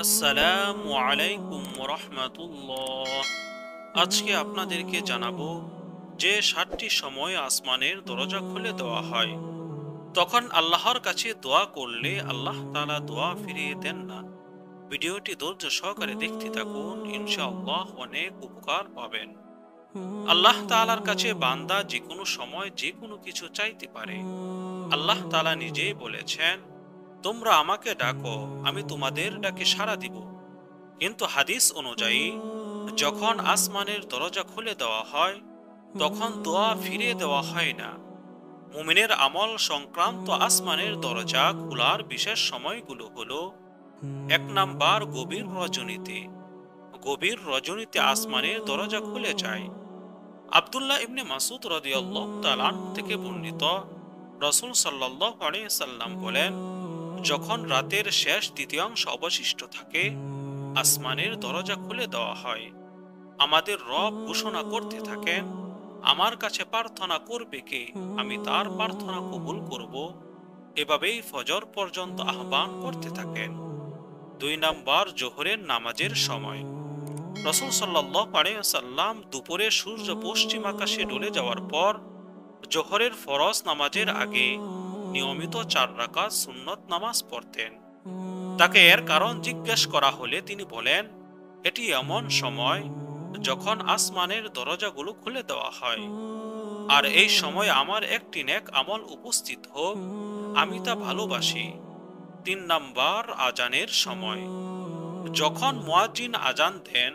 আসসালামু আলাইকুম রহমতুল্লাহ। আজকে আপনাদেরকে জানাবো যে 7টি সময় আসমানের দরজা খুলে দেওয়া হয়। তখন আল্লাহর কাছে দোয়া করলে আল্লাহ তাআলা দোয়া ফিরিয়ে দেন না। ভিডিওটি ধৈর্য সহকারে দেখতে থাকুন, ইনশাআল্লাহ অনেক উপকার পাবেন। আল্লাহ তাআলার কাছে বান্দা যে কোনো সময় যে কোনো কিছু চাইতে পারে। আল্লাহ তাআলা নিজেই বলেছেন, তোমরা আমাকে ডাকো, আমি তোমাদের ডাকে সাড়া দিব। কিন্তু হাদিস অনুযায়ী যখন আসমানের দরজা খুলে দেওয়া হয় তখন দোয়া ফিরিয়ে দেওয়া হয় না। মুমিনের আমল সংক্রান্ত আসমানের দরজা খোলার বিশেষ সময়গুলো হলো: 1 নাম্বার, গভীর রজনীতে আসমানের দরজা খুলে যায়। আব্দুল্লাহ ইবনে মাসুদ রাদিয়াল্লাহু তাআলা আনহু থেকে বর্ণিত, রাসূল সাল্লাল্লাহু আলাইহি সাল্লাম বলেন, যখন রাতের শেষ তৃতীয়াংশ অবশিষ্ট থাকে আসমানের দরজা খুলে দেওয়া হয়। আমাদের রব ঘোষণা করতে থাকেন, আমার কাছে প্রার্থনা করবে কে, আমি তার প্রার্থনা কবুল করব। এভাবেই ফজর পর্যন্ত আহ্বান করতে থাকেন। 2 নাম্বার, জোহরের নামাজের সময়। রাসূল সাল্লাল্লাহু আলাইহি ওয়াসাল্লাম দুপুরে সূর্য পশ্চিম আকাশে ডলে যাওয়ার পর জোহরের ফরজ নামাজের আগে নিয়মিত 4 রাকাত সুন্নত নামাজ পড়তেন। তাকে এর কারণ জিজ্ঞেস করা হলে তিনি বলেন, এটি এমন সময় যখন আসমানের দরজাগুলো খুলে দেওয়া হয়, আর এই সময় আমার একটি নেক আমল উপস্থিত হোক, আমি তা ভালোবাসি। 3 নাম্বার, আজানের সময়। যখন মুয়াজ্জিন আজান দেন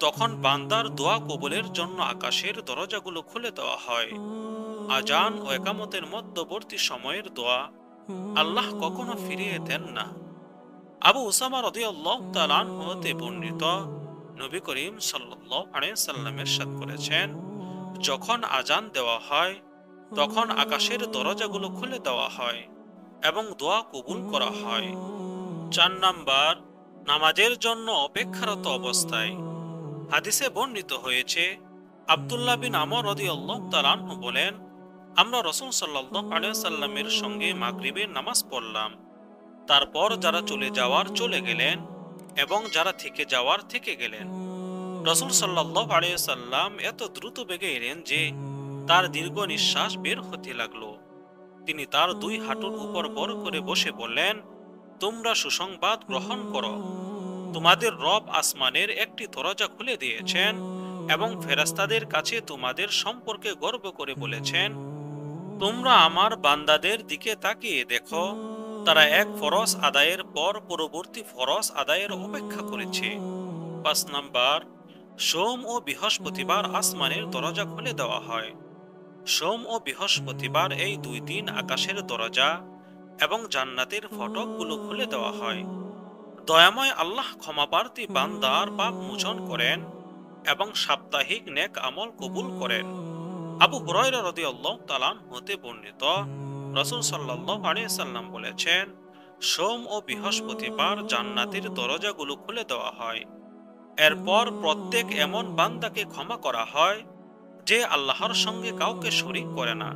তখন বান্দার দোয়া কবুলের জন্য আকাশের দরজাগুলো খুলে দেওয়া হয়। আজান ও একামতের মধ্যবর্তী সময়ের দোয়া আল্লাহ কখনো ফিরিয়ে দেন না। আবু উসামা রাদিয়াল্লাহু তাআলা আনহু হতে বর্ণিত, নবী করিম সাল্লাল্লাহু আলাইহি সাল্লাম ইরশাদ করেছেন, যখন আজান দেওয়া হয় তখন আকাশের দরজাগুলো খুলে দেওয়া হয় এবং দোয়া কবুল করা হয়। 4 নাম্বার, নামাজের জন্য অপেক্ষারত অবস্থায়। হাদিসে বর্ণিত হয়েছে, আব্দুল্লাহ বিন আমর রাদিয়াল্লাহু তাআলা আনহু বলেন, আমরা রাসূল সাল্লাল্লাহু আলাইহি সাল্লামের সঙ্গে মাগরিবের নামাজ পড়লাম। তারপর যারা চলে যাওয়ার চলে গেলেন এবং যারা থেকে যাওয়ার থেকে গেলেন। রাসূল সাল্লাল্লাহু আলাইহি সাল্লাম এত দ্রুত বেগে এলেন যে তার দীর্ঘ নিঃশ্বাস বের হতে লাগলো। তিনি তার 2 হাঁটুর উপর বর করে বসে বললেন, তোমরা সুসংবাদ গ্রহণ করো, তোমাদের রব আসমানের একটি দরজা খুলে দিয়েছেন এবং ফেরেশতাদের কাছে তোমাদের সম্পর্কে গর্ব করে বলেছেন, তোমরা আমার বান্দাদের দিকে তাকিয়ে দেখো, তারা এক ফরজ আদায়ের পর পরবর্তী ফরজ আদায়ের অপেক্ষা করেছে। 5 নাম্বার, সোম ও বৃহস্পতিবার আসমানের দরজা খুলে দেওয়া হয়। সোম ও বৃহস্পতিবার এই 2 দিন আকাশের দরজা এবং জান্নাতের ফটকগুলো খুলে দেওয়া হয়। দয়াময় আল্লাহ ক্ষমাপ্রার্থী বান্দার পাপ মোচন করেন এবং সাপ্তাহিক নেক আমল কবুল করেন। আবু হুরায়রা রাদিয়াল্লাহু তাআলা হতে বর্ণিত, রাসূল সাল্লাল্লাহু আলাইহি সাল্লাম বলেছেন, সোম ও বৃহস্পতিবার জান্নাতের দরজাগুলো খুলে দেওয়া হয়। এরপর প্রত্যেক এমন বান্দাকে ক্ষমা করা হয় যে আল্লাহর সঙ্গে কাউকে শরীক করে না।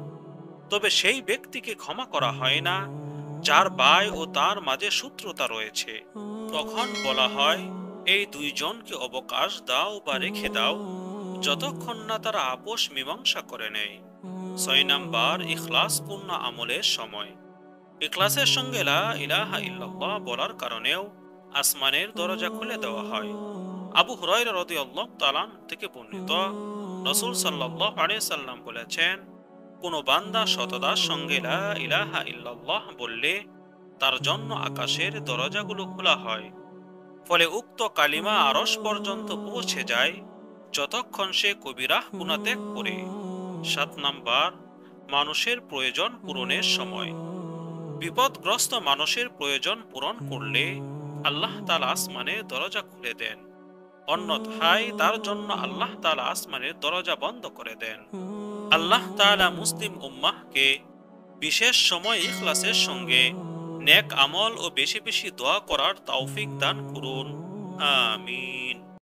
তবে সেই ব্যক্তিকে ক্ষমা করা হয় না যার ভাই ও তার মাঝে শত্রুতা রয়েছে। তখন বলা হয়, এই 2 জনকে অবকাশ দাও বা রেখে দাও যতক্ষণ না তারা আপোষ মীমাংসা করে নেয়। 6 নাম্বার, ইখলাসপূর্ণ আমলের সময়। ইখলাসের সঙ্গে লা ইলাহা ইল্লাল্লাহ বলার কারণেও আসমানের দরজা খুলে দেওয়া হয়। আবু হুরায়রা রাদিয়াল্লাহু তাআলা থেকে বর্ণিত, রাসূল সাল্লাল্লাহু আলাইহি সাল্লাম বলেছেন, কোন বান্দা সততার সঙ্গে লা ইলাহা ইল্লাল্লাহ বললে তার জন্য আকাশের দরজাগুলো খোলা হয়, ফলে উক্ত কালিমা আরশ পর্যন্ত পৌঁছে যায় যতক্ষণ সে কবিরাহ গুনাহ ত্যাগ করে। 7 নাম্বার, মানুষের প্রয়োজন পূরণের সময়। বিপদগ্রস্ত মানুষের প্রয়োজন পূরণ করলে আল্লাহ তাআলা আসমানের দরজা খুলে দেন, অন্যথায় তার জন্য আল্লাহ তাআলা আসমানের দরজা বন্ধ করে দেন। আল্লাহ তাআলা মুসলিম উম্মাহকে বিশেষ সময় ইখলাসের সঙ্গে নেক আমল ও বেশি বেশি দোয়া করার তৌফিক দান করুন। আমিন।